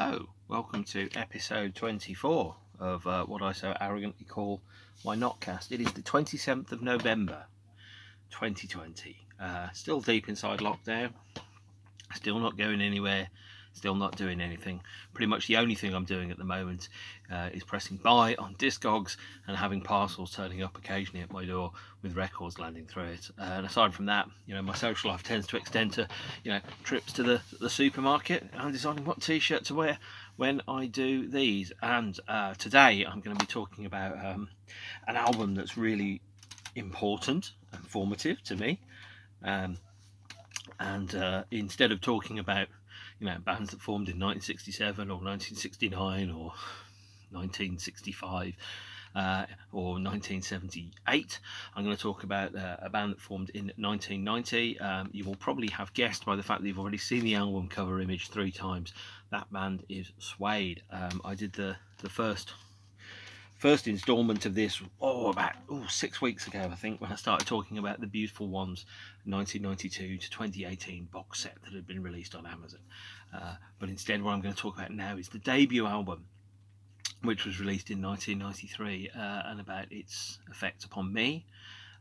Hello, welcome to episode 24 of what I so arrogantly call my NOTCAST. It is the 27th of November 2020. Still deep inside lockdown, still not going anywhere, still not doing anything. Pretty much the only thing I'm doing at the moment is pressing buy on Discogs and having parcels turning up occasionally at my door with records landing through it. And aside from that, my social life tends to extend to, trips to the supermarket and deciding what t-shirt to wear when I do these. And today I'm going to be talking about an album that's really important and formative to me. And instead of talking about bands that formed in 1967 or 1969 or 1965 or 1978, I'm going to talk about a band that formed in 1990. You will probably have guessed by the fact that you've already seen the album cover image 3 times. That band is Suede. I did the first instalment of this about 6 weeks ago, I think, when I started talking about the Beautiful Ones 1992 to 2018 box set that had been released on Amazon. But instead, what I'm going to talk about now is the debut album, which was released in 1993, and about its effect upon me,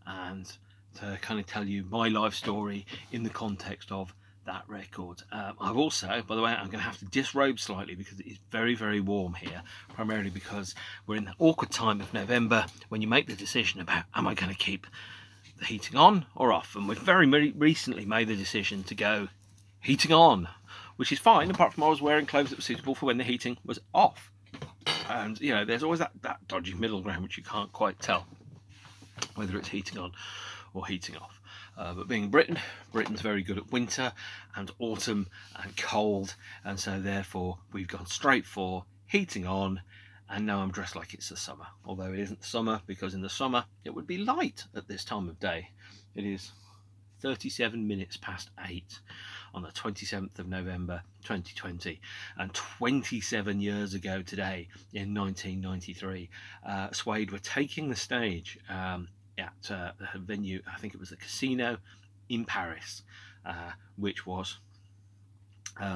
and to kind of tell you my life story in the context of that record. I've also, by the way, I'm going to have to disrobe slightly because it is very, very warm here, primarily because we're in the awkward time of November when you make the decision about, am I going to keep the heating on or off? And we've very recently made the decision to go heating on, which is fine, apart from I was wearing clothes that were suitable for when the heating was off. And, there's always that dodgy middle ground which you can't quite tell whether it's heating on or heating off. But being Britain's very good at winter and autumn and cold, and so therefore we've gone straight for heating on, and now I'm dressed like it's the summer, although it isn't summer, because in the summer it would be light at this time of day. It is 37 minutes past 8 on the 27th of November 2020, and 27 years ago today, in 1993, Suede were taking the stage at a venue, I think it was the Casino in Paris, which was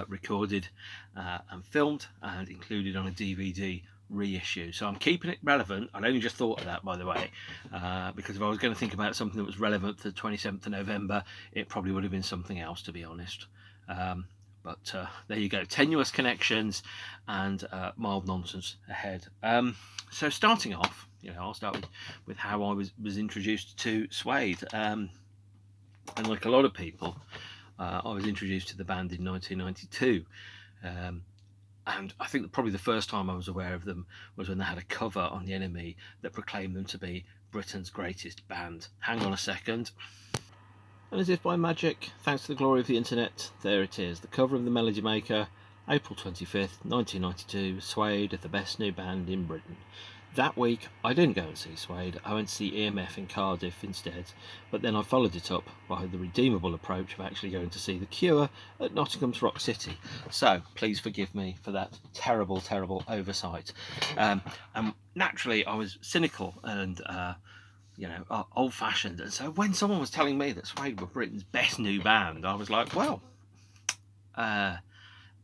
recorded and filmed and included on a DVD reissue. So I'm keeping it relevant. I'd only just thought of that, by the way, because if I was going to think about something that was relevant to the 27th of November, it probably would have been something else, to be honest. But there you go, tenuous connections and mild nonsense ahead. So starting off, I'll start with how I was introduced to Suede. And like a lot of people, I was introduced to the band in 1992. And I think that probably the first time I was aware of them was when they had a cover on the NME that proclaimed them to be Britain's greatest band. Hang on a second. And as if by magic, thanks to the glory of the internet, there it is, the cover of the Melody Maker, April 25th, 1992, Suede, the best new band in Britain. That week, I didn't go and see Suede, I went to see EMF in Cardiff instead, but then I followed it up by the redeemable approach of actually going to see The Cure at Nottingham's Rock City. So, please forgive me for that terrible, terrible oversight. And naturally, I was cynical and old-fashioned, and so when someone was telling me that Suede were Britain's best new band, I was like, well,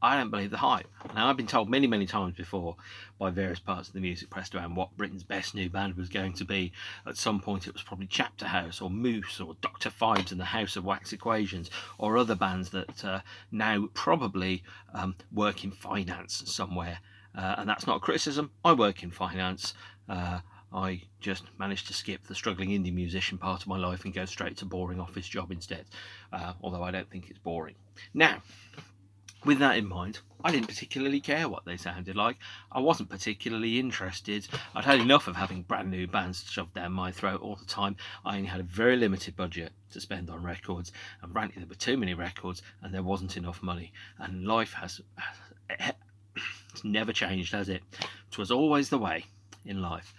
I don't believe the hype. Now, I've been told many, many times before by various parts of the music press around what Britain's best new band was going to be. At some point it was probably Chapter House or Moose or Dr. Phibes and the House of Wax Equations, or other bands that now probably work in finance somewhere. And that's not a criticism. I work in finance. I just managed to skip the struggling indie musician part of my life and go straight to boring office job instead, although I don't think it's boring. Now, with that in mind, I didn't particularly care what they sounded like. I wasn't particularly interested. I'd had enough of having brand new bands shoved down my throat all the time. I only had a very limited budget to spend on records, and frankly there were too many records and there wasn't enough money. And life it's never changed, has it? It was always the way in life.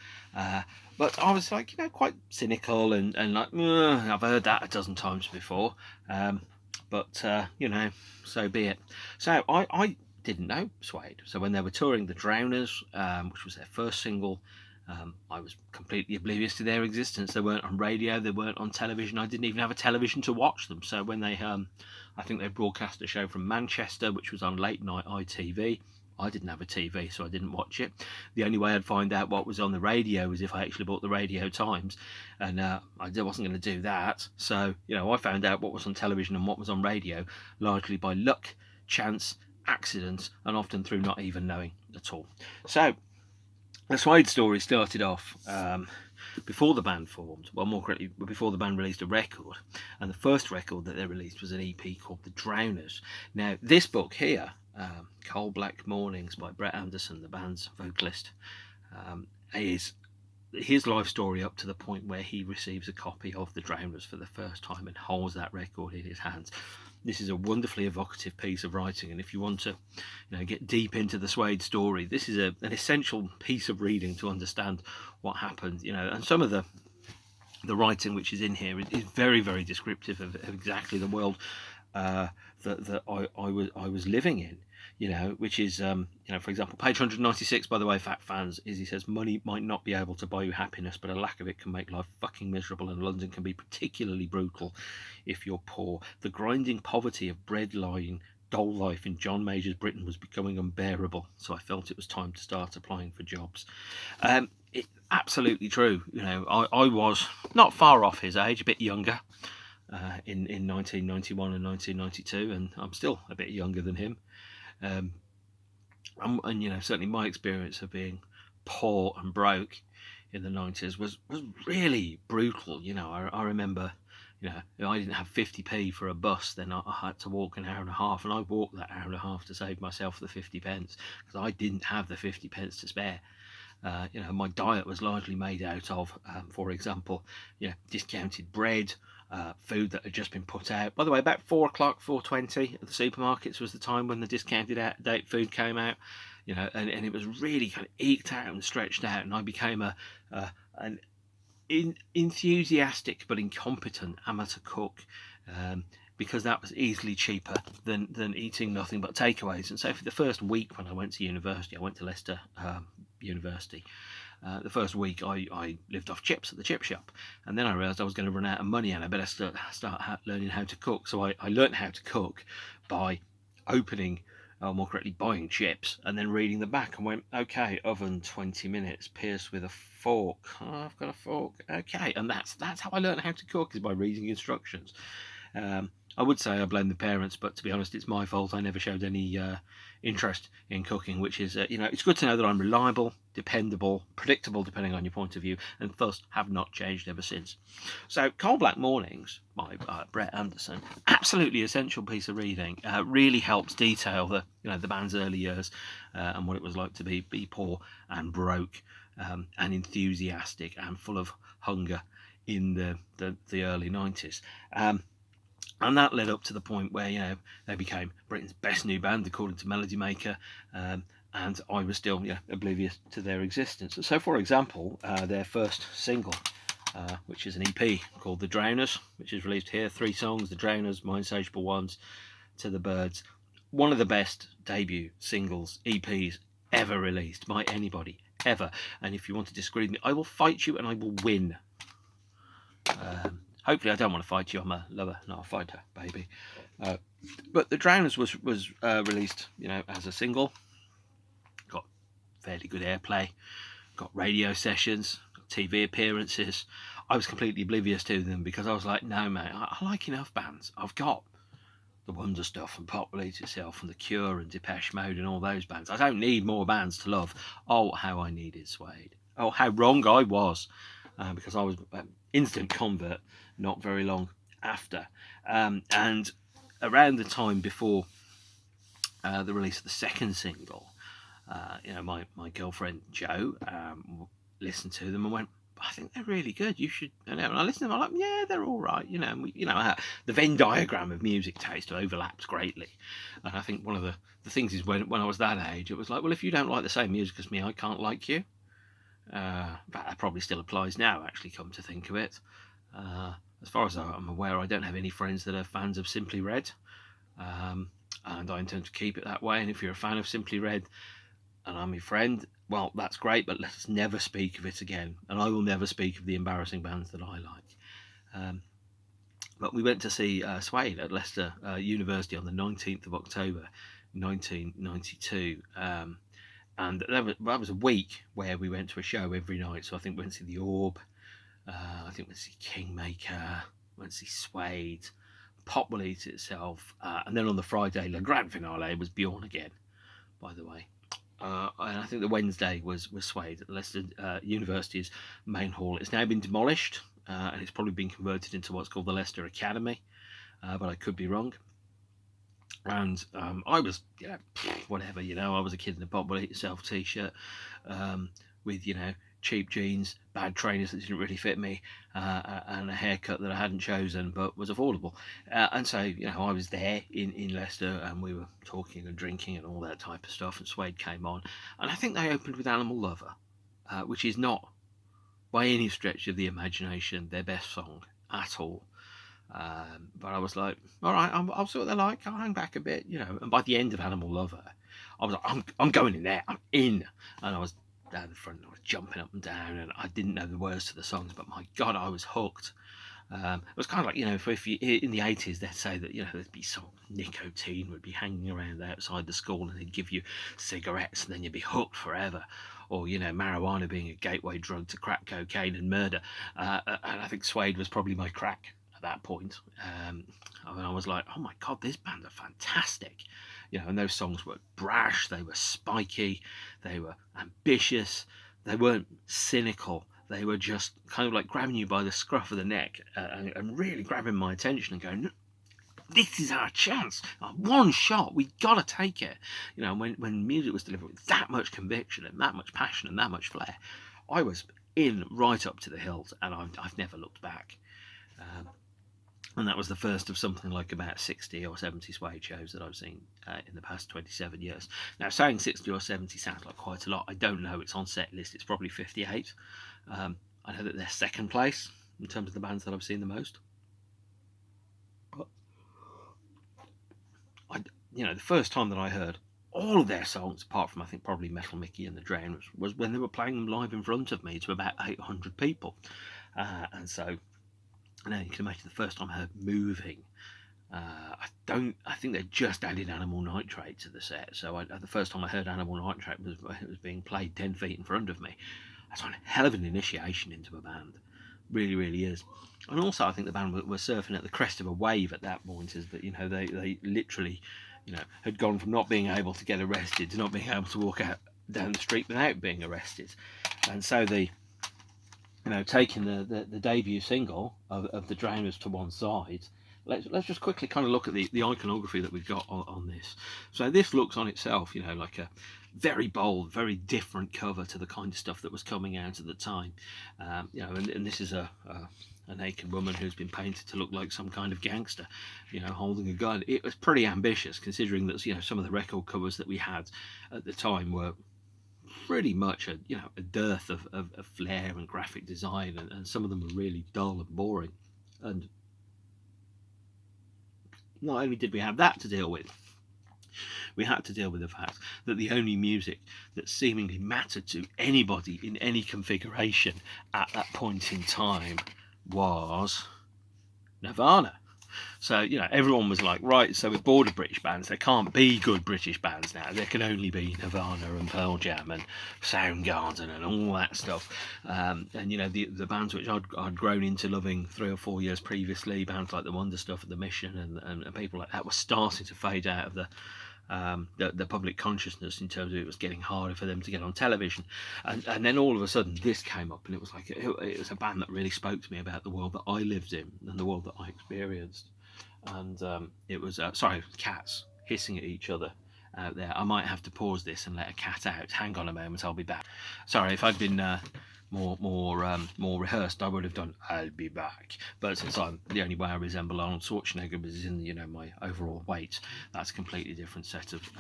But I was like, quite cynical and like, I've heard that a dozen times before. But so be it. So I didn't know Suede. So when they were touring The Drowners, which was their first single, I was completely oblivious to their existence. They weren't on radio, they weren't on television. I didn't even have a television to watch them. So when they, I think they broadcast a show from Manchester, which was on late night ITV. I didn't have a TV, so I didn't watch it. The only way I'd find out what was on the radio was if I actually bought the Radio Times, and I wasn't going to do that. So, I found out what was on television and what was on radio largely by luck, chance, accidents, and often through not even knowing at all. So the Suede story started off before the band formed, well, more correctly, before the band released a record, and the first record that they released was an EP called The Drowners. Now, this book here, Coal Black Mornings by Brett Anderson, the band's vocalist, is his life story up to the point where he receives a copy of The Drowners for the first time and holds that record in his hands. This is a wonderfully evocative piece of writing, and if you want to get deep into the Suede story, this is an essential piece of reading to understand what happened. And some of the writing which is in here is very, very descriptive of exactly the world that I was living in. Which is, for example, page 196, by the way, Fat Fans, he says, money might not be able to buy you happiness, but a lack of it can make life fucking miserable, and London can be particularly brutal if you're poor. The grinding poverty of bread-lying dole life in John Major's Britain was becoming unbearable, so I felt it was time to start applying for jobs. It's absolutely true. I was not far off his age, a bit younger, in 1991 and 1992, and I'm still a bit younger than him. And certainly my experience of being poor and broke in the 90s was really brutal. I remember, if I didn't have 50p for a bus, then I had to walk an hour and a half, and I walked that hour and a half to save myself the 50 pence, because I didn't have the 50 pence to spare. My diet was largely made out of, for example, discounted bread, food that had just been put out. By the way, about 4 o'clock, 4:20 at the supermarkets was the time when the discounted out-of-date food came out, and it was really kind of eked out and stretched out, and I became an enthusiastic but incompetent amateur cook, because that was easily cheaper than eating nothing but takeaways. And so for the first week when I went to university, I went to Leicester University. The first week I lived off chips at the chip shop, and then I realised I was going to run out of money and I better start learning how to cook. So I learned how to cook by opening, or more correctly buying chips, and then reading the back and went, okay, oven 20 minutes, pierce with a fork. Oh, I've got a fork. Okay, and that's how I learned how to cook, is by reading instructions. I would say I blame the parents, but to be honest, it's my fault. I never showed any interest in cooking, which is, it's good to know that I'm reliable, dependable, predictable, depending on your point of view, and thus have not changed ever since. So, Coal Black Mornings by Brett Anderson, absolutely essential piece of reading. Really helps detail the band's early years and what it was like to be poor and broke and enthusiastic and full of hunger in the early 90s. And that led up to the point where, they became Britain's best new band, according to Melody Maker, and I was still oblivious to their existence. So, for example, their first single, which is an EP called The Drowners, which is released here, 3 songs, The Drowners, My Insatiable Ones, To the Birds. One of the best debut singles, EPs, ever released by anybody, ever. And if you want to disagree with me, I will fight you and I will win. Hopefully I don't want to fight you. I'm a lover, not a fighter, baby. But The Drowners was released, as a single. Got fairly good airplay. Got radio sessions. Got TV appearances. I was completely oblivious to them because I was like, no, mate, I like enough bands. I've got the Wonder Stuff and Pop Believes Itself and The Cure and Depeche Mode and all those bands. I don't need more bands to love. Oh, how I needed Suede. Oh, how wrong I was. Because I was an instant convert not very long after. And around the time before the release of the second single, my girlfriend Jo listened to them and went, I think they're really good. You should. And I listened to them, I'm like, yeah, they're all right. And the Venn diagram of music taste overlaps greatly. And I think one of the things is when I was that age, it was like, well, if you don't like the same music as me, I can't like you. That probably still applies now, actually, come to think of it. As far as I'm aware, I don't have any friends that are fans of Simply Red, and I intend to keep it that way. And if you're a fan of Simply Red and I'm your friend, well, that's great, but let's never speak of it again. And I will never speak of the embarrassing bands that I like. But we went to see Suede at Leicester University on the 19th of October 1992. And that was a week where we went to a show every night. So I think we went to see The Orb, I think we went to see Kingmaker, went to see Suede, Pop Will Eat Itself, and then on the Friday, the grand finale was Bjorn again, by the way. And I think the Wednesday was Suede at Leicester University's main hall. It's now been demolished, and it's probably been converted into what's called the Leicester Academy, but I could be wrong. And I was, whatever, I was a kid in a Pop Will Eat Yourself t-shirt with, cheap jeans, bad trainers that didn't really fit me, and a haircut that I hadn't chosen but was affordable. And so, I was there in Leicester, and we were talking and drinking and all that type of stuff, and Suede came on. And I think they opened with Animal Lover, which is not, by any stretch of the imagination, their best song at all. But I was like, all right, I'll see what they're like. I'll hang back a bit, And by the end of Animal Lover, I was like, I'm going in there. I'm in. And I was down the front, and I was jumping up and down, and I didn't know the words to the songs, but my God, I was hooked. It was kind of like, if you in the 80s, they'd say that, there'd be some nicotine would be hanging around outside the school, and they'd give you cigarettes, and then you'd be hooked forever. Or, marijuana being a gateway drug to crack cocaine and murder. And I think Suede was probably my crack at that point. I was like, oh my God, this band are fantastic. And those songs were brash, they were spiky, they were ambitious, they weren't cynical. They were just kind of like grabbing you by the scruff of the neck and really grabbing my attention and going, this is our chance. One shot, we got to take it. When music was delivered with that much conviction and that much passion and that much flair, I was in right up to the hilt, and I've never looked back. And that was the first of something like about 60 or 70 Suede shows that I've seen in the past 27 years. Now, saying 60 or 70 sounds like quite a lot. I don't know. It's on set list. It's probably 58. I know that they're second place in terms of the bands that I've seen the most. But, the first time that I heard all of their songs, apart from I think probably Metal Mickey and the Drown, was when they were playing them live in front of me to about 800 people. And so, now you can imagine the first time I heard Moving. I think they just added Animal Nitrate to the set. So the first time I heard Animal Nitrate was being played 10 feet in front of me. That's one hell of an initiation into a band. Really, really is. And also, I think the band were surfing at the crest of a wave at that point. Is that they literally, had gone from not being able to get arrested to not being able to walk out down the street without being arrested. And so taking the debut single of The Drowners to one side, let's just quickly kind of look at the iconography that we've got on this. So this looks on itself, like a very bold, very different cover to the kind of stuff that was coming out at the time. And this is a naked woman who's been painted to look like some kind of gangster, holding a gun. It was pretty ambitious, considering that some of the record covers that we had at the time were pretty much a dearth of flair and graphic design, and some of them were really dull and boring. And not only did we have that to deal with, we had to deal with the fact that the only music that seemingly mattered to anybody in any configuration at that point in time was Nirvana. So, everyone was like, right, so we're bored of British bands. There can't be good British bands now. There can only be Nirvana and Pearl Jam and Soundgarden and all that stuff. And, the bands which I'd grown into loving 3 or 4 years previously, bands like the Wonder Stuff and the Mission and people like that, were starting to fade out of the public consciousness in terms of it was getting harder for them to get on television. And then all of a sudden this came up, and it was like it was a band that really spoke to me about the world that I lived in and the world that I experienced. And it was cats hissing at each other out there. I might have to pause this and let a cat out. Hang on a moment, I'll be back. Sorry, if I'd been more rehearsed, I would have done "I'll be back." But since I'm the only way I resemble Arnold Schwarzenegger is in my overall weight, that's a completely different set of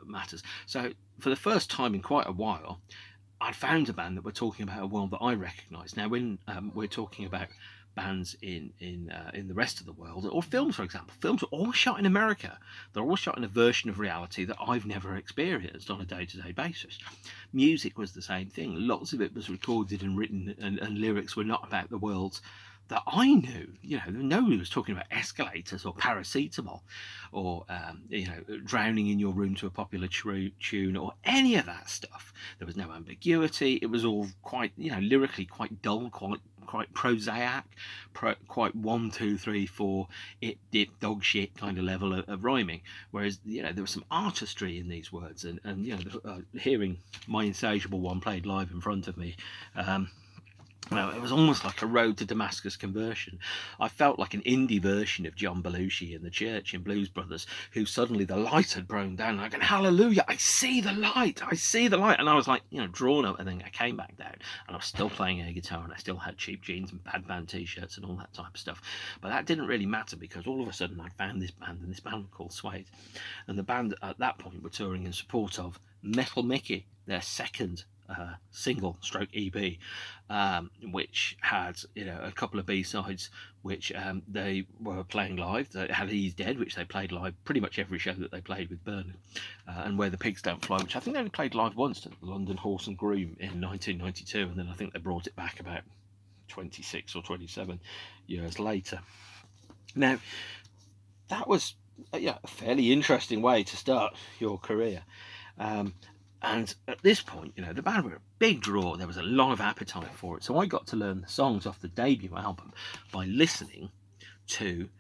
matters. So for the first time in quite a while, I'd found a band that were talking about a world that I recognised. Now, when we're talking about bands in the rest of the world, or films, for example, films are all shot in America. They're all shot in a version of reality that I've never experienced on a day-to-day basis. Music was the same thing. Lots of it was recorded and written, and lyrics were not about the world that I knew. Nobody was talking about escalators or paracetamol or drowning in your room to a popular tune or any of that stuff. There was no ambiguity. It was all quite, lyrically quite dull, quite prosaic, quite 1, 2, 3, 4, it dip dog shit kind of level of rhyming. Whereas there was some artistry in these words, and hearing my Insatiable One played live in front of me. Well, it was almost like a road to Damascus conversion. I felt like an indie version of John Belushi in the church in Blues Brothers, who suddenly the light had broken down. Like, hallelujah, I see the light, I see the light. And I was like, drawn up, and then I came back down, and I was still playing air guitar, and I still had cheap jeans and bad band t-shirts and all that type of stuff. But that didn't really matter, because all of a sudden I'd found this band, and this band called Suede. And the band at that point were touring in support of Metal Mickey, their second single stroke EP, which had a couple of B-sides which they were playing live. They had He's Dead, which they played live pretty much every show that they played with Bernard, and Where the Pigs Don't Fly, which I think they only played live once at the London Horse and Groom in 1992, and then I think they brought it back about 26 or 27 years later. Now that was a fairly interesting way to start your career. And at this point, the band were a big draw. There was a lot of appetite for it. So I got to learn the songs off the debut album by listening to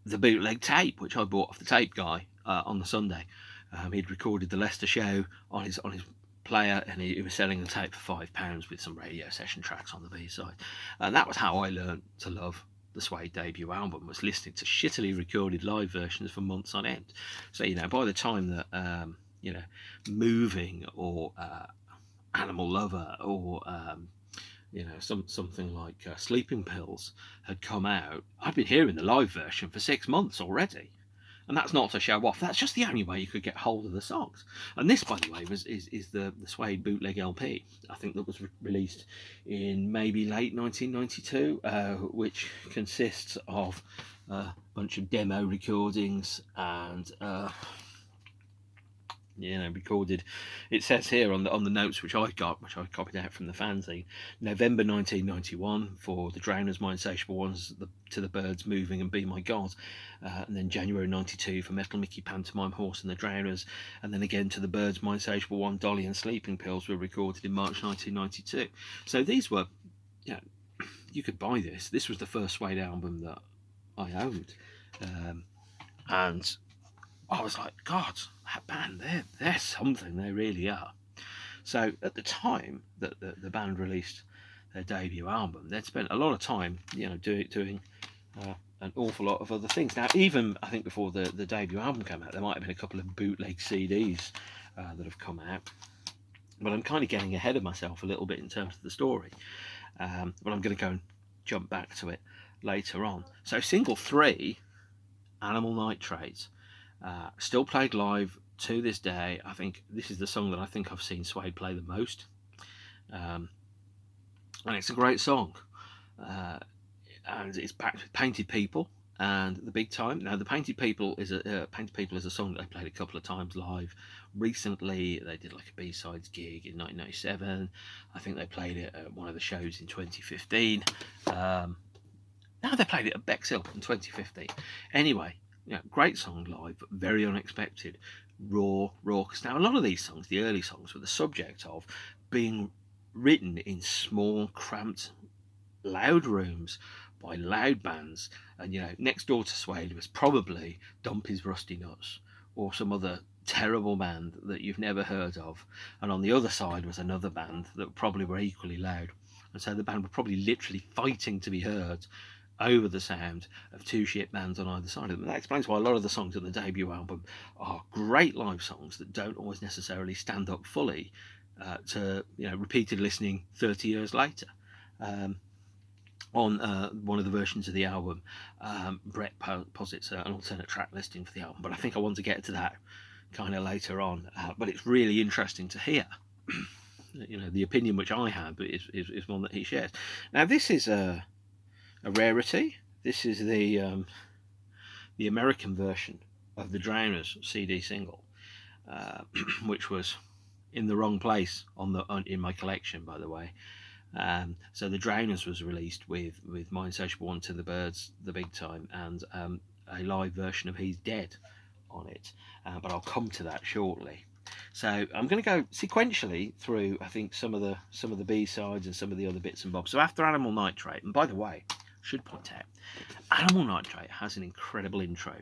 the bootleg tape, which I bought off the tape guy on the Sunday. He'd recorded the Leicester show on his player, and he was selling the tape for £5 with some radio session tracks on the B-side. And that was how I learned to love the Suede debut album, was listening to shittily recorded live versions for months on end. So, by the time that... Moving or Animal Lover or something like Sleeping Pills had come out, I'd been hearing the live version for 6 months already. And that's not to show off, that's just the only way you could get hold of the songs. And this, by the way, is the Suede bootleg LP, I think, that was released in maybe late 1992, which consists of a bunch of demo recordings and recorded. It says here on the notes which I copied out from the fanzine, November 1991 for the Drowners, My Insatiable Ones, To the Birds, Moving and Be My God, and then January 92 for Metal Mickey, Pantomime Horse and the Drowners, and then again To the Birds, My Insatiable One, Dolly and Sleeping Pills were recorded in March 1992. So these were, you could buy this. This was the first Suede album that I owned, and I was like, God, that band, they're something, they really are. So at the time that the band released their debut album, they'd spent a lot of time, doing an awful lot of other things. Now, even I think before the debut album came out, there might have been a couple of bootleg CDs that have come out. But I'm kind of getting ahead of myself a little bit in terms of the story. But I'm going to go and jump back to it later on. So single 3, Animal Nitrate, still played live to this day. I think this is the song that I think I've seen Suede play the most, and it's a great song, and it's backed with Painted People and The Big Time. Now, the Painted People is a song that they played a couple of times live recently. They did like a B-sides gig in 1997. I think they played it at one of the shows in 2015. Now they played it at Bexhill in 2015. Anyway, great song live, but very unexpected, raw, raucous. Now, a lot of these songs, the early songs, were the subject of being written in small, cramped, loud rooms by loud bands. And, next door to Suede was probably Dumpy's Rusty Nuts or some other terrible band that you've never heard of. And on the other side was another band that probably were equally loud. And so the band were probably literally fighting to be heard over the sound of two shit bands on either side of them. That explains why a lot of the songs on the debut album are great live songs that don't always necessarily stand up fully to repeated listening 30 years later. On one of the versions of the album, Brett posits an alternate track listing for the album, but I think I want to get to that kind of later on. But it's really interesting to hear the opinion which I have is one that he shares. Now, this is a rarity. This is the American version of the Drowners CD single, which was in the wrong place in my collection, by the way. So the Drowners was released with My Insatiable One, To the Birds, The Big Time, and a live version of He's Dead on it. But I'll come to that shortly. So I'm going to go sequentially through, I think, some of the B-sides and some of the other bits and bobs. So after Animal Nitrate, and by the way, I should point out, Animal Nitrate has an incredible intro.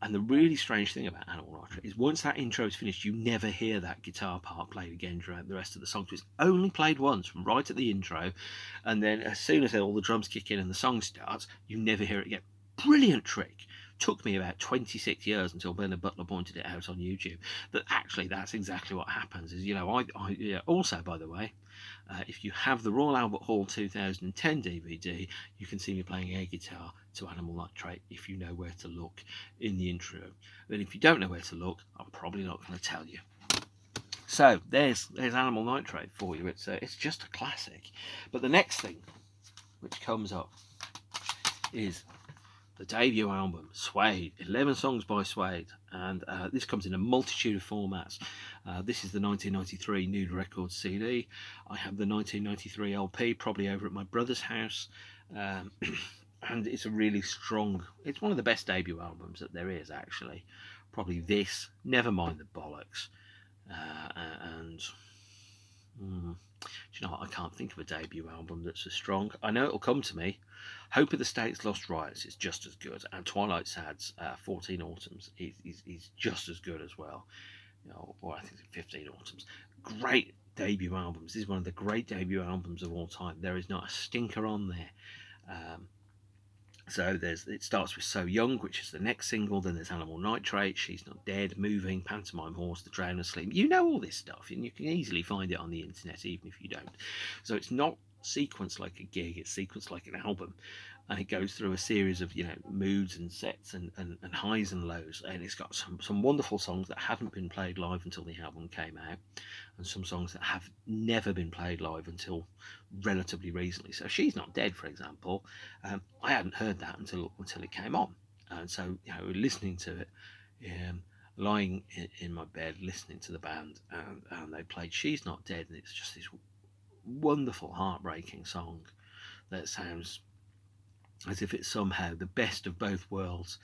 And the really strange thing about Animal Nitrate is once that intro is finished, you never hear that guitar part played again throughout the rest of the song. So it's only played once, right at the intro, and then as soon as all the drums kick in and the song starts, you never hear it again. Brilliant trick. Took me about 26 years until Bernard Butler pointed it out on YouTube. That actually, that's exactly what happens. Is also, by the way, if you have the Royal Albert Hall 2010 DVD, you can see me playing air guitar to Animal Nitrate if you know where to look in the intro. And if you don't know where to look, I'm probably not going to tell you. So there's Animal Nitrate for you. It's just a classic. But the next thing which comes up is the debut album, Suede, 11 songs by Suede, and this comes in a multitude of formats. This is the 1993 Nude Records CD. I have the 1993 LP, probably over at my brother's house, and it's a really strong, it's one of the best debut albums that there is, actually. Probably this, never mind the bollocks, and... do you know what? I can't think of a debut album that's as strong. I know it'll come to me. Hope of the States Lost Riots is just as good, and Twilight Sad's 14 Autumns is just as good as well. Or I think 15 Autumns. Great debut albums. This is one of the great debut albums of all time. There is not a stinker on there. So it starts with So Young, which is the next single. Then there's Animal Nitrate, She's Not Dead, Moving, Pantomime Horse, The Drowners Sleep. You know all this stuff, and you can easily find it on the internet, even if you don't. So it's not sequenced like a gig, it's sequenced like an album. And it goes through a series of moods and sets and highs and lows. And it's got some wonderful songs that haven't been played live until the album came out, and some songs that have never been played live until relatively recently. So She's Not Dead, for example, I hadn't heard that until it came on. And so listening to it, lying in my bed listening to the band, and they played She's Not Dead, and it's just this wonderful, heartbreaking song that sounds as if it's somehow the best of both worlds,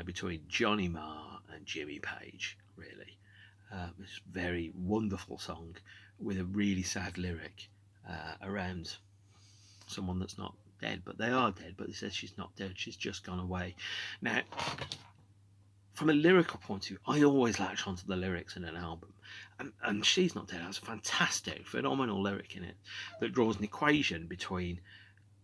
between Johnny Marr and Jimmy Page, really. It's a very wonderful song with a really sad lyric around someone that's not dead, but they are dead, but it says she's not dead, she's just gone away. Now, from a lyrical point of view, I always latch onto the lyrics in an album, and She's Not Dead has a fantastic, phenomenal lyric in it that draws an equation between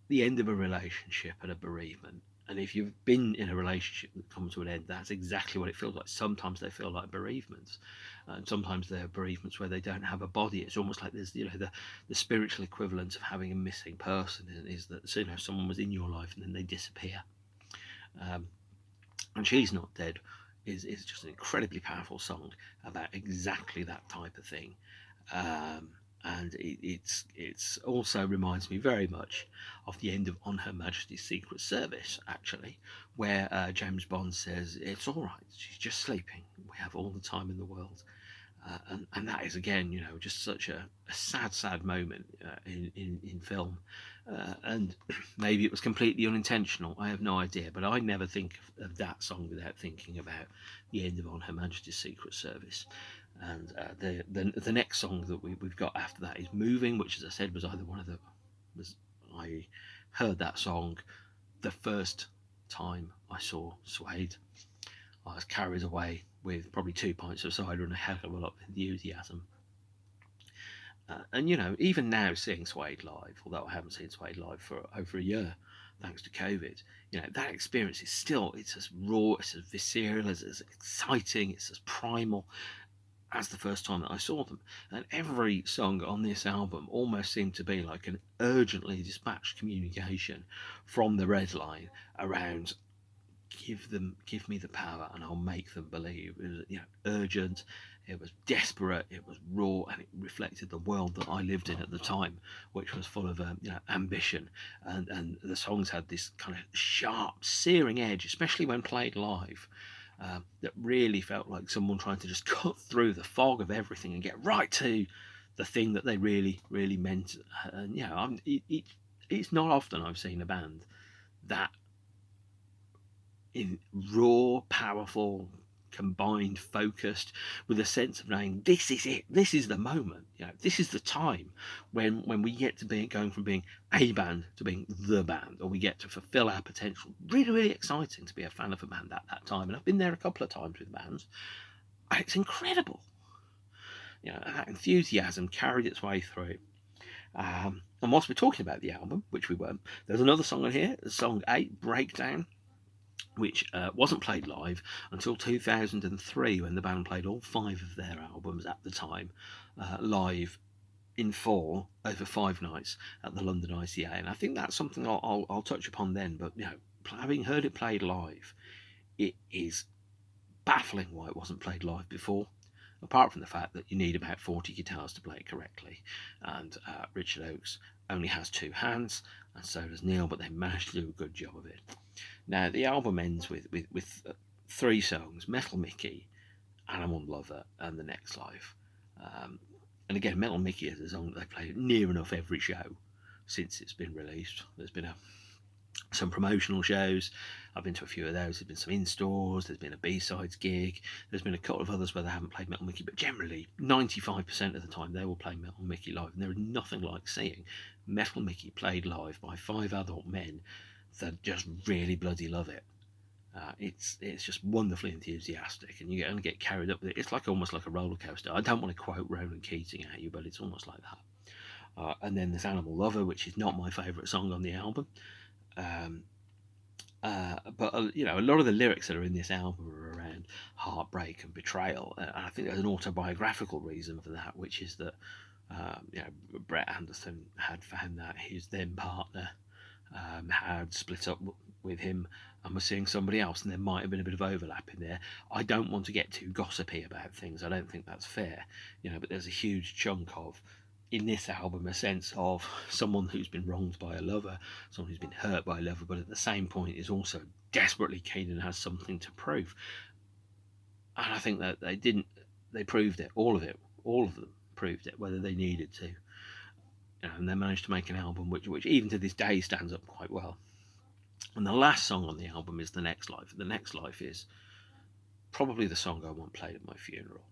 the end of a relationship and a bereavement. And if you've been in a relationship that comes to an end, that's exactly what it feels like. Sometimes they feel like bereavements, and sometimes they're bereavements where they don't have a body. It's almost like there's the spiritual equivalent of having a missing person is that someone was in your life and then they disappear. And She's Not Dead is just an incredibly powerful song about exactly that type of thing. And it's also reminds me very much of the end of On Her Majesty's Secret Service, actually, where James Bond says, it's all right, she's just sleeping, we have all the time in the world. And that is, again, just such a sad moment in film. And maybe it was completely unintentional, I have no idea, but I never think of that song without thinking about the end of On Her Majesty's Secret Service. And the next song that we've got after that is Moving, which, as I said, I heard that song the first time I saw Suede. I was carried away with probably 2 pints of cider and a hell of a lot of enthusiasm. And even now, seeing Suede live, although I haven't seen Suede live for over a year, thanks to COVID, that experience is still, it's as raw, it's as visceral, it's as exciting, it's as primal as the first time that I saw them. And every song on this album almost seemed to be like an urgently dispatched communication from the Red Line around, give me the power and I'll make them believe. It was urgent, it was desperate, it was raw, and it reflected the world that I lived in at the time, which was full of ambition, and the songs had this kind of sharp, searing edge, especially when played live. That really felt like someone trying to just cut through the fog of everything and get right to the thing that they really, really meant. And it's not often I've seen a band that in raw, powerful, combined, focused, with a sense of knowing this is it, this is the moment, this is the time when we get to be going from being a band to being the band, or we get to fulfill our potential. Really, really exciting to be a fan of a band at that time, and I've been there a couple of times with bands, and it's incredible. That enthusiasm carried its way through. And whilst we're talking about the album, which we weren't, there's another song on here, song 8, Breakdown, which wasn't played live until 2003, when the band played all 5 of their albums at the time live in full over 5 nights at the London ICA. And I think that's something I'll touch upon then. But having heard it played live, it is baffling why it wasn't played live before. Apart from the fact that you need about 40 guitars to play it correctly, and Richard Oakes only has 2 hands, and so does Neil, but they managed to do a good job of it. Now, the album ends with 3 songs: Metal Mickey, Animal Lover, and The Next Life. And again, Metal Mickey is a song that they play near enough every show since it's been released. There's been some promotional shows. I've been to a few of those. There's been some in-stores. There's been a B-sides gig. There's been a couple of others where they haven't played Metal Mickey, but generally 95% of the time they will play Metal Mickey live, and there is nothing like seeing Metal Mickey played live by 5 adult men that just really bloody love it. It's just wonderfully enthusiastic, and you only get carried up with it. It's almost like a roller coaster. I don't want to quote Ronan Keating at you, but it's almost like that. And then there's Animal Lover, which is not my favourite song on the album. But a lot of the lyrics that are in this album are around heartbreak and betrayal, and I think there's an autobiographical reason for that, which is that Brett Anderson had found that his then partner had split up with him and was seeing somebody else, and there might have been a bit of overlap in there. I don't want to get too gossipy about things. I don't think that's fair, but there's a huge chunk of, in this album, a sense of someone who's been wronged by a lover, someone who's been hurt by a lover, but at the same point is also desperately keen and has something to prove. And I think that they proved it, all of them proved it, whether they needed to. And they managed to make an album which even to this day stands up quite well. And the last song on the album is The Next Life. The Next Life is probably the song I want played at my funeral.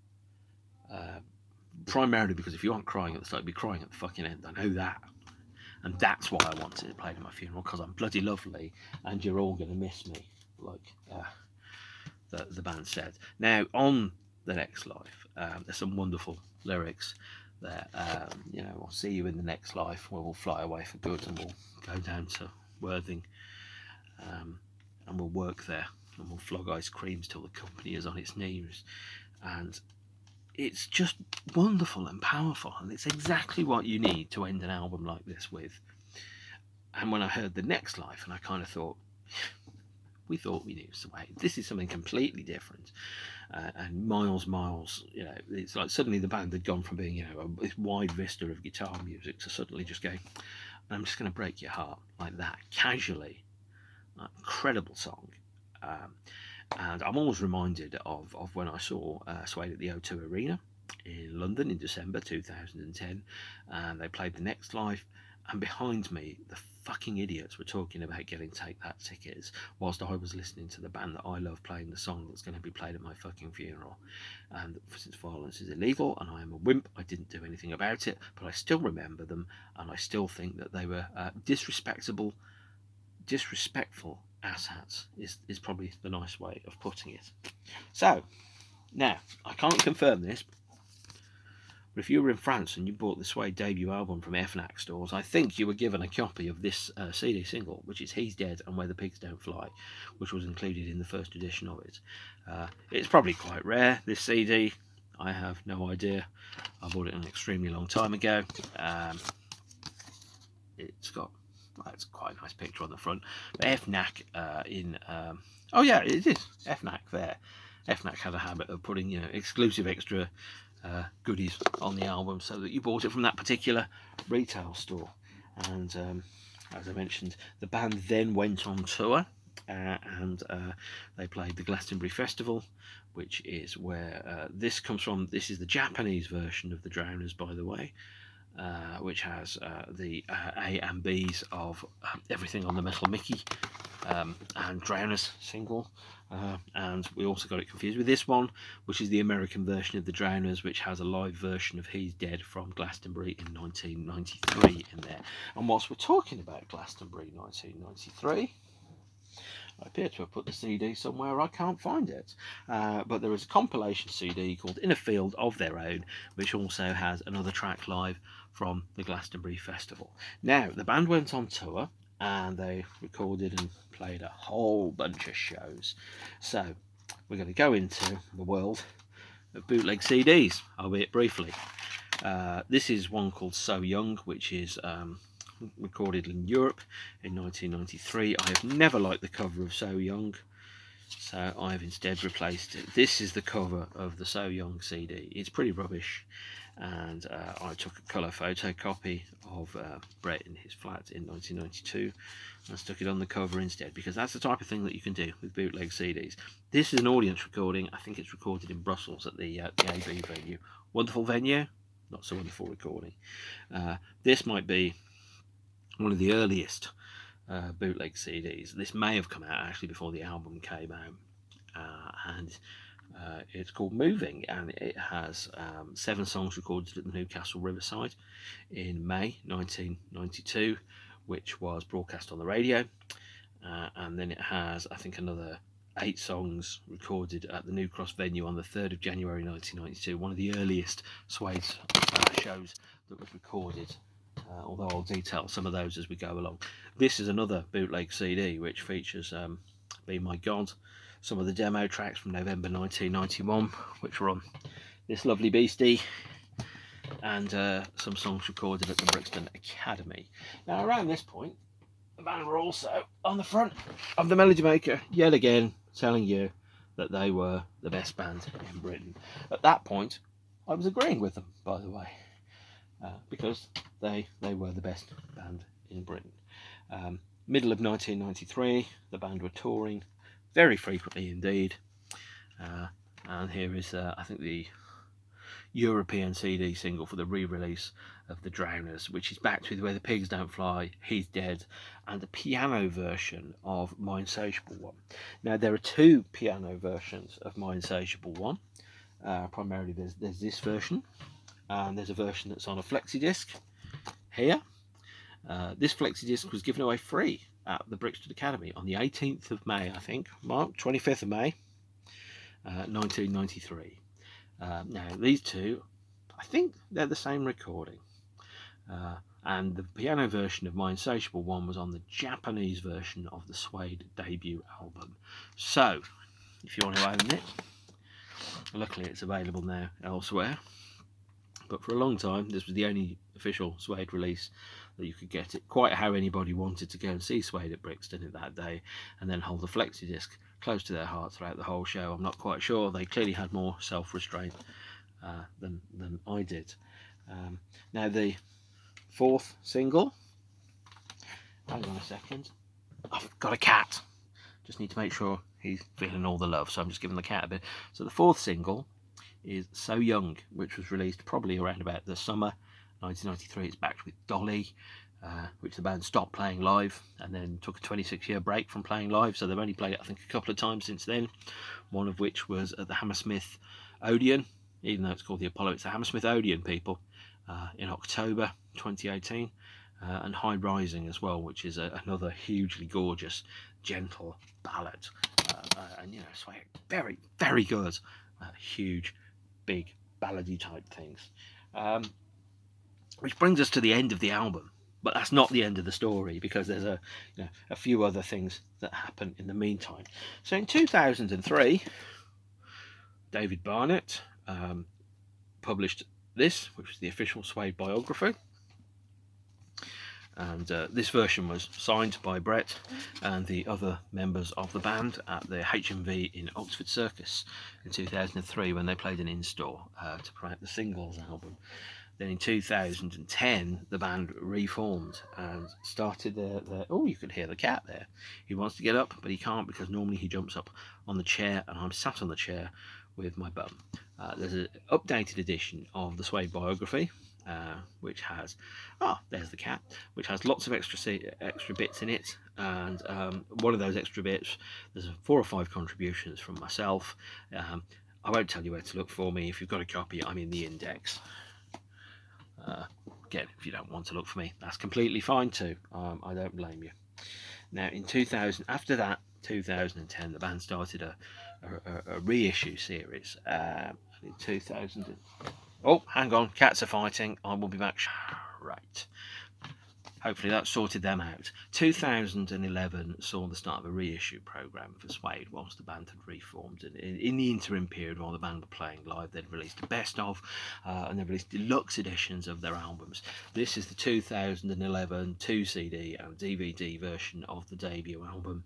Primarily because if you aren't crying at the start, you'll be crying at the fucking end. I know that. And that's why I wanted it played at my funeral, because I'm bloody lovely and you're all going to miss me, like the band said. Now, on The Next Life, there's some wonderful lyrics there. I'll see you in the next life, where we'll fly away for good, and we'll go down to Worthing, and we'll work there, and we'll flog ice creams till the company is on its knees. And it's just wonderful and powerful, and it's exactly what you need to end an album like this with. And when I heard The Next Life, and I kind of thought, we thought we knew Suede. This is something completely different, and miles. It's like suddenly the band had gone from being this wide vista of guitar music to suddenly just going, I'm just going to break your heart like that, casually. Incredible song. And I'm always reminded of when I saw Suede at the O2 Arena in London in December 2010, and they played The Next Life, and behind me the fucking idiots were talking about getting Take That tickets whilst I was listening to the band that I love playing the song that's going to be played at my fucking funeral. And since violence is illegal and I am a wimp, I didn't do anything about it, but I still remember them, and I still think that they were disrespectful asshats is probably the nice way of putting it. So now, I can't confirm this, but if you were in France and you bought the Suede debut album from FNAC stores, I think you were given a copy of this CD single, which is He's Dead and Where the Pigs Don't Fly, which was included in the first edition of it. It's probably quite rare, this CD. I have no idea. I bought it an extremely long time ago. It's quite a nice picture on the front. But FNAC oh yeah, it is FNAC there. FNAC had a habit of putting exclusive extra goodies on the album, so that you bought it from that particular retail store. And as I mentioned, the band then went on tour, and they played the Glastonbury Festival, which is where this comes from. This is the Japanese version of the Drowners, by the way, which has the A and Bs of Everything on the Metal Mickey and Drowners single. And we also got it confused with this one, which is the American version of the Drowners, which has a live version of He's Dead from Glastonbury in 1993 in there. And whilst we're talking about Glastonbury 1993, I appear to have put the CD somewhere. I can't find it. But there is a compilation CD called In a Field of Their Own, which also has another track live from the Glastonbury Festival. Now, the band went on tour and they recorded and played a whole bunch of shows. So we're going to go into the world of bootleg CDs, albeit briefly. This is one called So Young, which is recorded in Europe in 1993. I have never liked the cover of So Young, so I have instead replaced it. This is the cover of the So Young CD. It's pretty rubbish, and I took a colour photocopy of Brett in his flat in 1992 and stuck it on the cover instead, because that's the type of thing that you can do with bootleg CDs. This is an audience recording. I think it's recorded in Brussels at the AB venue. Wonderful venue, not so wonderful recording. This might be one of the earliest bootleg CDs. This may have come out actually before the album came out, and it's called Moving, and it has 7 songs recorded at the Newcastle Riverside in May 1992, which was broadcast on the radio, and then it has, I think, another 8 songs recorded at the New Cross venue on the 3rd of January 1992, one of the earliest Suede shows that was recorded, although I'll detail some of those as we go along. This is another bootleg CD which features Be My God, some of the demo tracks from November 1991, which were on this lovely beastie, and some songs recorded at the Brixton Academy. Now, around this point, the band were also on the front of the Melody Maker, yet again, telling you that they were the best band in Britain. At that point, I was agreeing with them, by the way, because they were the best band in Britain. Middle of 1993, the band were touring very frequently indeed, and here is I think the European CD single for the re-release of the Drowners, which is backed with Where the Pigs Don't Fly, He's Dead, and a piano version of My Insatiable One. Now, there are 2 piano versions of My Insatiable One. Primarily there's this version, and there's a version that's on a flexidisc here. This flexidisc was given away free at the Brixton Academy on the 18th of May, I think, 25th of May, 1993. Now, these two, I think they're the same recording. And the piano version of My Insatiable One was on the Japanese version of the Suede debut album. So, if you want to own it, luckily it's available now elsewhere. But for a long time, this was the only official Suede release that you could get it. Quite how anybody wanted to go and see Suede at Brixton in that day and then hold the flexidisc close to their heart throughout the whole show, I'm not quite sure. They clearly had more self-restraint than I did. Now, the 4th single, hang on a second, I've got a cat, just need to make sure he's feeling all the love, so I'm just giving the cat a bit. So the 4th single is So Young, which was released probably around about the summer 1993. It's backed with Dolly, which the band stopped playing live and then took a 26-year break from playing live, so they've only played it I think a couple of times since then, one of which was at the Hammersmith Odeon. Even though it's called the Apollo, it's the Hammersmith Odeon, people, in October 2018, and High Rising as well, which is another hugely gorgeous, gentle ballad, and you know, so very, very good, huge, big ballady type things. Which brings us to the end of the album, but that's not the end of the story, because there's a few other things that happen in the meantime. So in 2003, David Barnett published this, which was the official Suede biography, and this version was signed by Brett and the other members of the band at the HMV in Oxford Circus in 2003 when they played an in-store to promote the singles album. Then in 2010 the band reformed and started their oh, you can hear the cat there. He wants to get up but he can't, because normally he jumps up on the chair and I'm sat on the chair with my bum. There's an updated edition of the Suede biography, which has, there's the cat, which has lots of extra bits in it, and one of those extra bits, there's 4 or 5 contributions from myself. I won't tell you where to look for me. If you've got a copy, I'm in the index. Again, if you don't want to look for me, that's completely fine too. I don't blame you. Now, in 2000, after that, 2010, the band started a reissue series. In 2000, oh, hang on, cats are fighting. I will be back. Right. Hopefully that sorted them out. 2011 saw the start of a reissue program for Suede whilst the band had reformed. And in the interim period while the band were playing live, they'd released a best of and they released deluxe editions of their albums. This is the 2011 2 CD and DVD version of the debut album.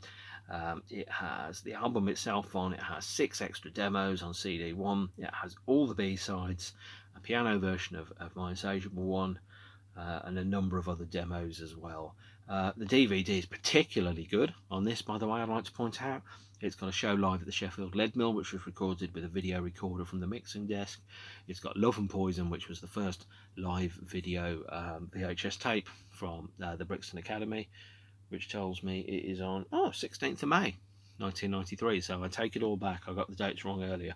It has the album itself on, it has 6 extra demos on CD1, it has all the B-sides, a piano version of My Insatiable One, and a number of other demos as well. The DVD is particularly good on this, by the way, I'd like to point out. It's got a show live at the Sheffield Lead Mill, which was recorded with a video recorder from the mixing desk. It's got Love and Poison, which was the first live video VHS tape from the Brixton Academy, which tells me it is on 16th of May 1993, so I take it all back, I got the dates wrong earlier.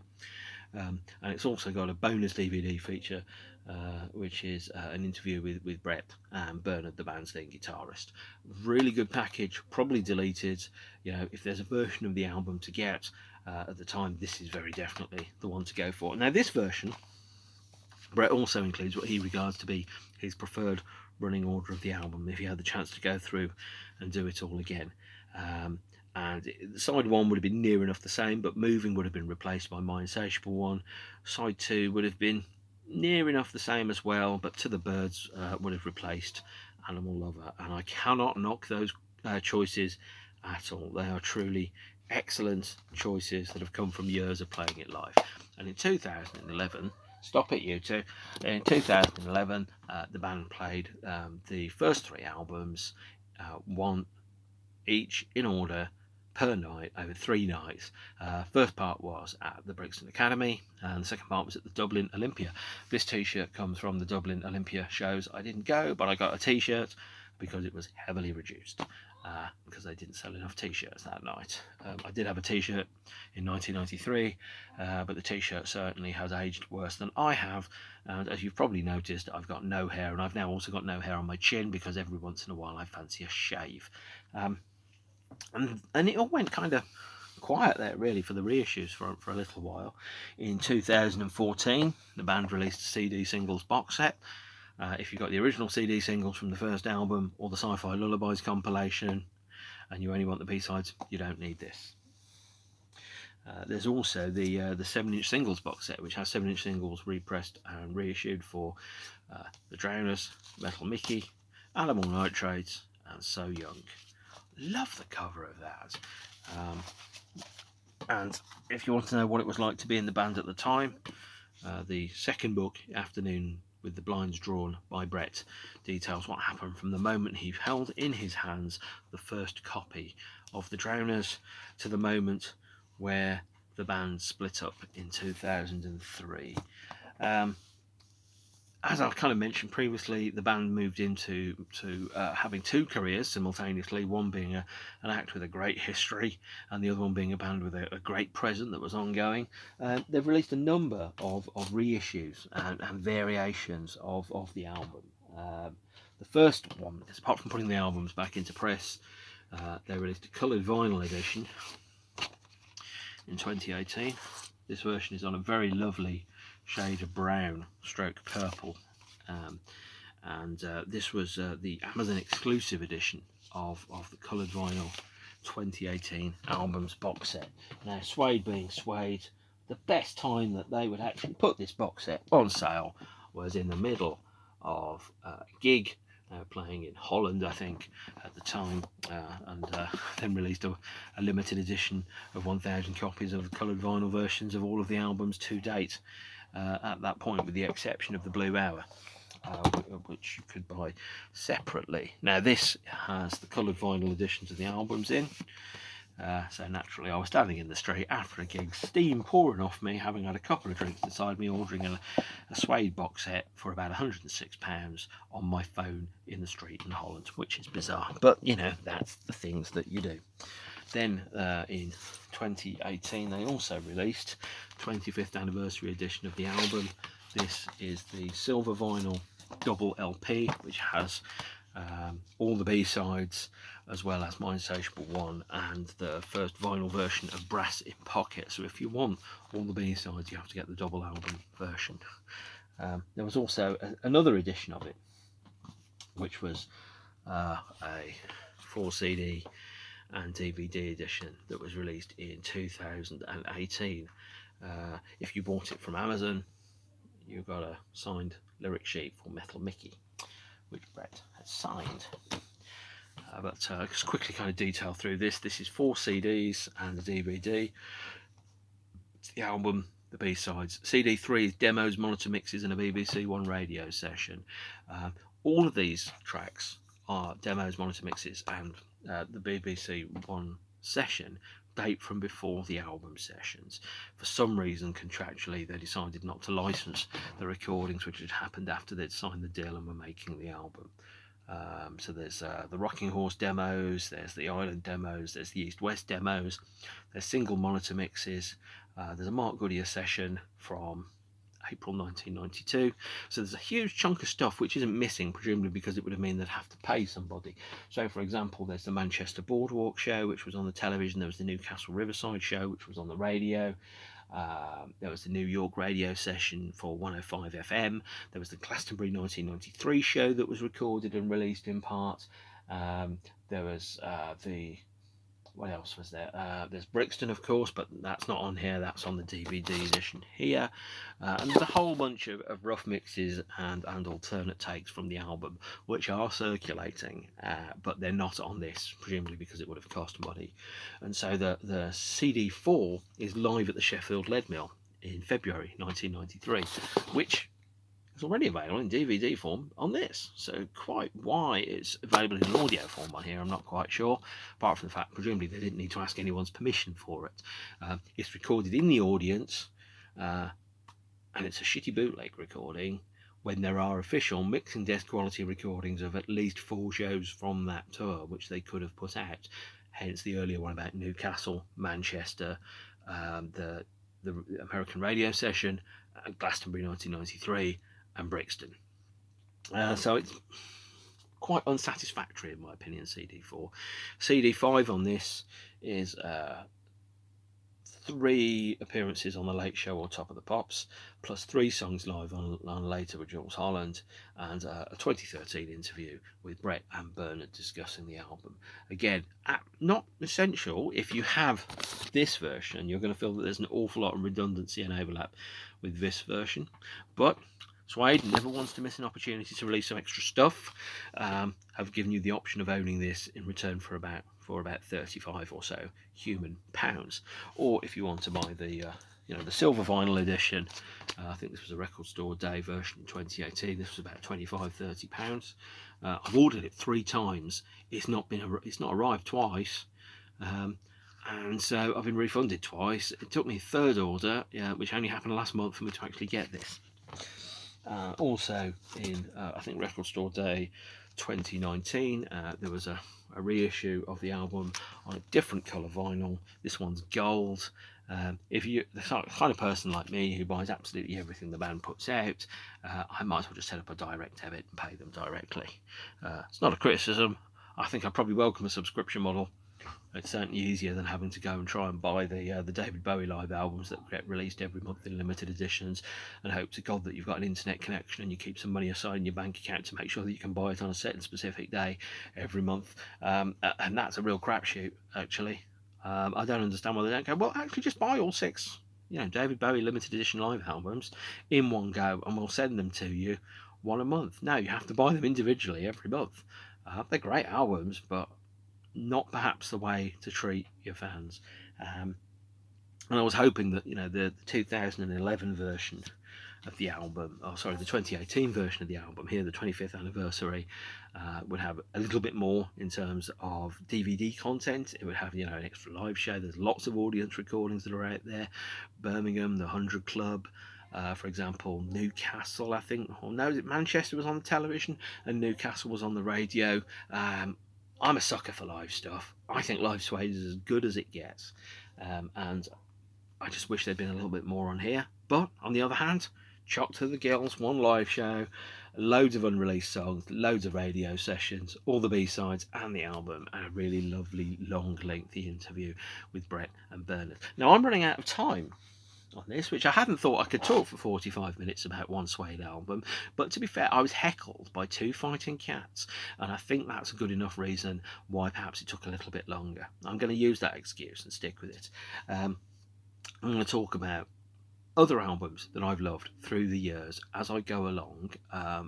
And it's also got a bonus DVD feature, which is an interview with Brett and Bernard, the band's lead guitarist. Really good package, probably deleted. You know, if there's a version of the album to get at the time, this is very definitely the one to go for. Now, this version, Brett also includes what he regards to be his preferred running order of the album, if he had the chance to go through and do it all again. And side 1 would have been near enough the same, but Moving would have been replaced by My Insatiable One. Side 2 would have been near enough the same as well, but To the Birds would have replaced Animal Lover. And I cannot knock those choices at all. They are truly excellent choices that have come from years of playing it live. And in 2011, stop it, you two. In 2011, the band played the first 3 albums, one each in order per night over 3 nights. First part was at the Brixton Academy, and the second part was at the Dublin Olympia. This t-shirt comes from the Dublin Olympia shows. I didn't go, but I got a t-shirt because it was heavily reduced, because they didn't sell enough t-shirts that night. I did have a t-shirt in 1993, but the t-shirt certainly has aged worse than I have, and as you've probably noticed, I've got no hair, and I've now also got no hair on my chin because every once in a while I fancy a shave. And it all went kind of quiet there really for the reissues for a little while. In 2014, the band released a CD singles box set. If you got the original CD singles from the first album or the Sci-Fi Lullabies compilation, and you only want the B-sides, you don't need this. There's also the 7-inch singles box set, which has 7-inch singles repressed and reissued for The Drowners, Metal Mickey, Animal Nitrates, and So Young. Love the cover of that. And if you want to know what it was like to be in the band at the time, the second book, Afternoon with the Blinds Drawn by Brett, details what happened from the moment he held in his hands the first copy of The Drowners to the moment where the band split up in 2003. As I kind of mentioned previously, the band moved into having 2 careers simultaneously, one being an act with a great history and the other one being a band with a great present that was ongoing. They've released a number of reissues and variations of the album. The first one, apart from putting the albums back into press, they released a coloured vinyl edition in 2018. This version is on a very lovely shade of brown stroke purple, and this was the Amazon exclusive edition of the coloured vinyl 2018 albums box set. Now, Suede being Suede, the best time that they would actually put this box set on sale was in the middle of a gig playing in Holland, I think, at the time, and then released a limited edition of 1,000 copies of the coloured vinyl versions of all of the albums to date. At that point, with the exception of the Blue Hour, which you could buy separately. Now, this has the coloured vinyl editions of the albums in. So naturally I was standing in the street after a gig, steam pouring off me, having had a couple of drinks inside me, ordering a Suede box set for about £106 on my phone in the street in Holland, which is bizarre, but you know, that's the things that you do. Then in 2018 they also released 25th anniversary edition of the album. This is the silver vinyl double LP, which has all the B-sides, as well as My Insatiable One and the first vinyl version of Brass in Pocket. So if you want all the B-sides, you have to get the double album version. There was also another edition of it, which was a 4 CD and DVD edition that was released in 2018. If you bought it from Amazon, you got a signed lyric sheet for Metal Mickey, which Brett has signed. But just quickly kind of detail through this. This is 4 CDs and a DVD. It's the album, the B-sides. CD 3 is demos, monitor mixes, and a BBC One radio session. All of these tracks are demos, monitor mixes, and the BBC One session date from before the album sessions. For some reason, contractually, they decided not to license the recordings, which had happened after they'd signed the deal and were making the album. So there's the Rocking Horse demos, there's the Island demos, there's the East West demos, there's single monitor mixes, there's a Mark Goodyear session from April 1992. So there's a huge chunk of stuff which isn't missing, presumably because it would have meant they'd have to pay somebody. So for example, there's the Manchester Boardwalk show, which was on the television. There was the Newcastle Riverside show, which was on the radio. There was the New York radio session for 105 FM. There was the Glastonbury 1993 show that was recorded and released in part. There was what else was there? There's Brixton, of course, but that's not on here. That's on the DVD edition here. And there's a whole bunch of rough mixes and alternate takes from the album, which are circulating, but they're not on this, presumably because it would have cost money. And so the CD4 is live at the Sheffield Lead Mill in February 1993, which is already available in DVD form on this. So quite why it's available in audio form on here, I'm not quite sure, apart from the fact presumably they didn't need to ask anyone's permission for it. It's recorded in the audience, and it's a shitty bootleg recording, when there are official mixing desk quality recordings of at least 4 shows from that tour, which they could have put out. Hence the earlier one about Newcastle, Manchester, the American radio session, Glastonbury 1993, and Brixton. So it's quite unsatisfactory in my opinion, CD4. CD5 on this is 3 appearances on The Late Show or Top of the Pops, plus 3 songs live on Later with Jules Holland, and a 2013 interview with Brett and Bernard discussing the album. Again, not essential. If you have this version, you're going to feel that there's an awful lot of redundancy and overlap with this version, but Suede never wants to miss an opportunity to release some extra stuff. I've given you the option of owning this in return for about 35 or so human pounds, or if you want to buy the the silver vinyl edition, I think this was a Record Store Day version in 2018. This was about £25-30. I've ordered it 3 times. It's not arrived twice. And so I've been refunded twice. It took me a 3rd order, which only happened last month, for me to actually get this. Also in I think Record Store Day 2019, there was a reissue of the album on a different colour vinyl. This one's gold. If you're the kind of person like me who buys absolutely everything the band puts out, I might as well just set up a direct debit and pay them directly. It's not a criticism. I think I'd probably welcome a subscription model. It's certainly easier than having to go and try and buy the David Bowie live albums that get released every month in limited editions, and hope to God that you've got an internet connection and you keep some money aside in your bank account to make sure that you can buy it on a certain specific day every month. And that's a real crapshoot, actually. I don't understand why they don't go, well, actually just buy all 6 David Bowie limited edition live albums in one go, and we'll send them to you one a month. No, you have to buy them individually every month. They're great albums, but not perhaps the way to treat your fans. And I was hoping that the 2011 version of the album, oh sorry, the 2018 version of the album here, the 25th anniversary, would have a little bit more in terms of DVD content. It would have, you know, an extra live show. There's lots of audience recordings that are out there. Birmingham, the 100 Club, for example, Newcastle, I think, or no, Manchester was on the television and Newcastle was on the radio. I'm a sucker for live stuff. I think live Suede is as good as it gets, and I just wish there'd been a little bit more on here. But on the other hand, Chock to the Gills, one live show, loads of unreleased songs, loads of radio sessions, all the B-sides and the album, and a really lovely, long, lengthy interview with Brett and Bernard. Now, I'm running out of time on this, which I hadn't thought I could talk for 45 minutes about one Suede album, but to be fair, I was heckled by two fighting cats, and I think that's a good enough reason why perhaps it took a little bit longer. I'm going to use that excuse and stick with it. I'm going to talk about other albums that I've loved through the years as I go along.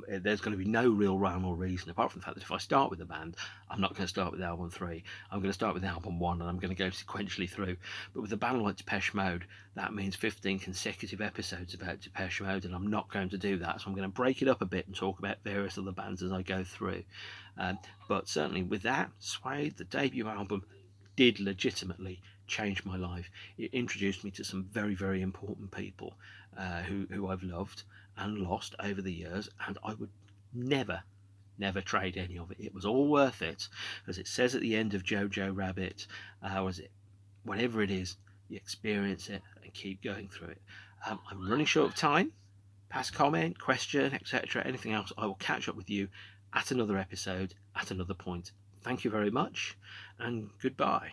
There's going to be no real rhyme or reason, apart from the fact that if I start with a band, I'm not going to start with album 3. I'm going to start with album 1 and I'm going to go sequentially through. But with a band like Depeche Mode, that means 15 consecutive episodes about Depeche Mode, and I'm not going to do that. So I'm going to break it up a bit and talk about various other bands as I go through. But certainly with that, Suede, the debut album, did legitimately changed my life. It introduced me to some very, very important people who I've loved and lost over the years, and I would never trade any of it. It was all worth it, as it says at the end of Jojo Rabbit. Was it whatever it is, you experience it and keep going through it. I'm running short of time. Pass comment, question, etc., anything else, I will catch up with you at another episode at another point. Thank you very much, and goodbye.